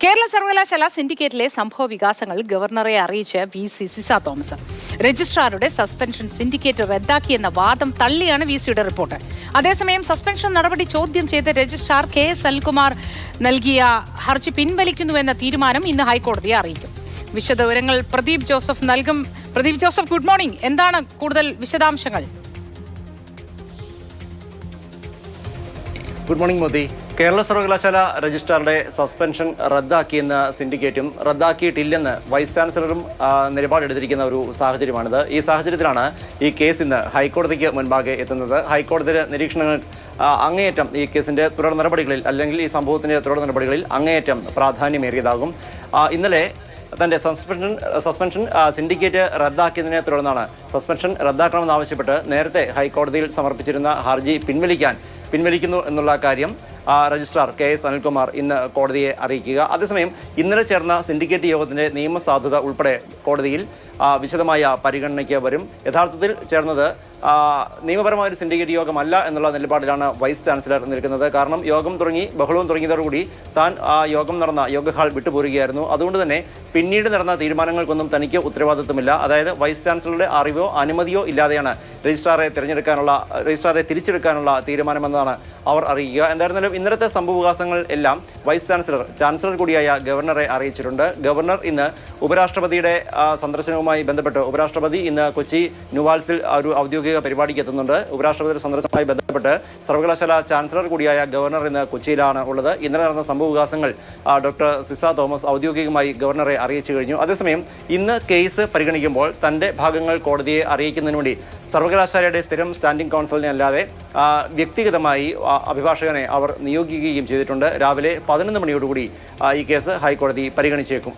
കേരള സർവകലാശാല സിൻഡിക്കേറ്റിലെ സംഭവ വികാസങ്ങൾ ഗവർണറെ അറിയിച്ച് VC. Ciza Thomas. രജിസ്ട്രാറുടെ suspension syndicate റദ്ദാക്കിയെന്ന വാദം തള്ളിയാണ് വി.സിയുടെ റിപ്പോർട്ട്. അതേസമയം സസ്പെൻഷൻ നടപടി ചോദ്യം ചെയ്ത് രജിസ്ട്രാർ കെ.എസ്. അനിൽകുമാർ നൽകിയ ഹർജി പിൻവലിക്കുന്നുവെന്ന തീരുമാനം ഇന്ന് ഹൈക്കോടതിയെ അറിയിക്കും. വിശദവിവരങ്ങൾ പ്രദീപ് ജോസഫ് നൽകും. Pradeep Joseph, good morning. എന്താണ് കൂടുതൽ വിശദാംശങ്ങൾ? Good morning Modi. കേരള സർവകലാശാല രജിസ്ട്രാറുടെ സസ്പെൻഷൻ റദ്ദാക്കിയെന്ന് സിൻഡിക്കേറ്റും റദ്ദാക്കിയിട്ടില്ലെന്ന് വൈസ് ചാൻസലറും നിലപാടെടുത്തിരിക്കുന്ന ഒരു സാഹചര്യമാണിത്. ഈ സാഹചര്യത്തിലാണ് ഈ കേസ് ഇന്ന് ഹൈക്കോടതിക്ക് മുൻപാകെ എത്തുന്നത്. ഹൈക്കോടതിയുടെ നിരീക്ഷണങ്ങൾ അങ്ങേയറ്റം ഈ കേസിന്റെ തുടർ നടപടികളിൽ അല്ലെങ്കിൽ ഈ സംഭവത്തിന്റെ തുടർ നടപടികളിൽ അങ്ങേയറ്റം പ്രാധാന്യമേറിയതാകും. ഇന്നലെ തന്റെ സസ്പെൻഷൻ സിൻഡിക്കേറ്റ് റദ്ദാക്കിയതിനെ തുടർന്നാണ് സസ്പെൻഷൻ റദ്ദാക്കണമെന്നാവശ്യപ്പെട്ട് നേരത്തെ ഹൈക്കോടതിയിൽ സമർപ്പിച്ചിരുന്ന ഹർജി പിൻവലിക്കുന്നു എന്നുള്ള കാര്യം രജിസ്ട്രാർ കെ.എസ്. അനിൽകുമാർ ഇന്ന് കോടതിയെ അറിയിക്കുക. അതേസമയം ഇന്നലെ ചേർന്ന സിൻഡിക്കേറ്റ് യോഗത്തിന്റെ നിയമസാധുത ഉൾപ്പെടെ കോടതിയിൽ വിശദമായ പരിഗണനയ്ക്ക് വരും. യഥാർത്ഥത്തിൽ ചേർന്നത് നിയമപരമായ ഒരു സിൻഡിക്കേറ്റ് യോഗമല്ല എന്നുള്ള നിലപാടിലാണ് വൈസ് ചാൻസലർ നിൽക്കുന്നത്. കാരണം ബഹളവും തുടങ്ങിയതോടുകൂടി താൻ യോഗം നടന്ന യോഗ ഹാൾ വിട്ടുപോരുകയായിരുന്നു. അതുകൊണ്ട് തന്നെ പിന്നീട് നടന്ന തീരുമാനങ്ങൾക്കൊന്നും തനിക്ക് ഉത്തരവാദിത്വമില്ല. അതായത് വൈസ് ചാൻസലറുടെ അറിവോ അനുമതിയോ ഇല്ലാതെയാണ് രജിസ്ട്രാറെ തിരിച്ചെടുക്കാനുള്ള തീരുമാനമെന്നാണ് അവർ അറിയിക്കുക. എന്തായിരുന്നാലും ഇന്നലത്തെ സംഭവവികാസങ്ങൾ എല്ലാം വൈസ് ചാൻസലർ കൂടിയായ ഗവർണറെ അറിയിച്ചിട്ടുണ്ട്. ഗവർണർ ഇന്ന് ഉപരാഷ്ട്രപതിയുടെ സന്ദർശനവുമായി ബന്ധപ്പെട്ട് ഉപരാഷ്ട്രപതി ഇന്ന് കൊച്ചി ന്യൂവാൽസിൽ ഒരു ഔദ്യോഗിക പരിപാടിക്ക് എത്തുന്നുണ്ട്. ഉപരാഷ്ട്രപതിയുടെ സന്ദർശനവുമായി ബന്ധപ്പെട്ട് സർവകലാശാല ചാൻസലർ കൂടിയായ ഗവർണർ ഇന്ന് കൊച്ചിയിലാണ് ഉള്ളത്. ഇന്നലെ നടന്ന സംഭവവികാസങ്ങൾ ഡോക്ടർ സിസ തോമസ് ഔദ്യോഗികമായി ഗവർണറെ അറിയിച്ചു കഴിഞ്ഞു. അതേസമയം ഇന്ന് കേസ് പരിഗണിക്കുമ്പോൾ തന്റെ ഭാഗങ്ങൾ കോടതിയെ അറിയിക്കുന്നതിന് വേണ്ടി സർവകലാശാലയുടെ സ്ഥിരം സ്റ്റാൻഡിംഗ് കൗൺസിലിനെ അല്ലാതെ വ്യക്തിഗതമായി അഭിഭാഷകനെ അവർ നിയോഗിക്കുകയും ചെയ്തിട്ടുണ്ട്. രാവിലെ 11 മണിയോടുകൂടി ഈ കേസ് ഹൈക്കോടതി പരിഗണിച്ചേക്കും.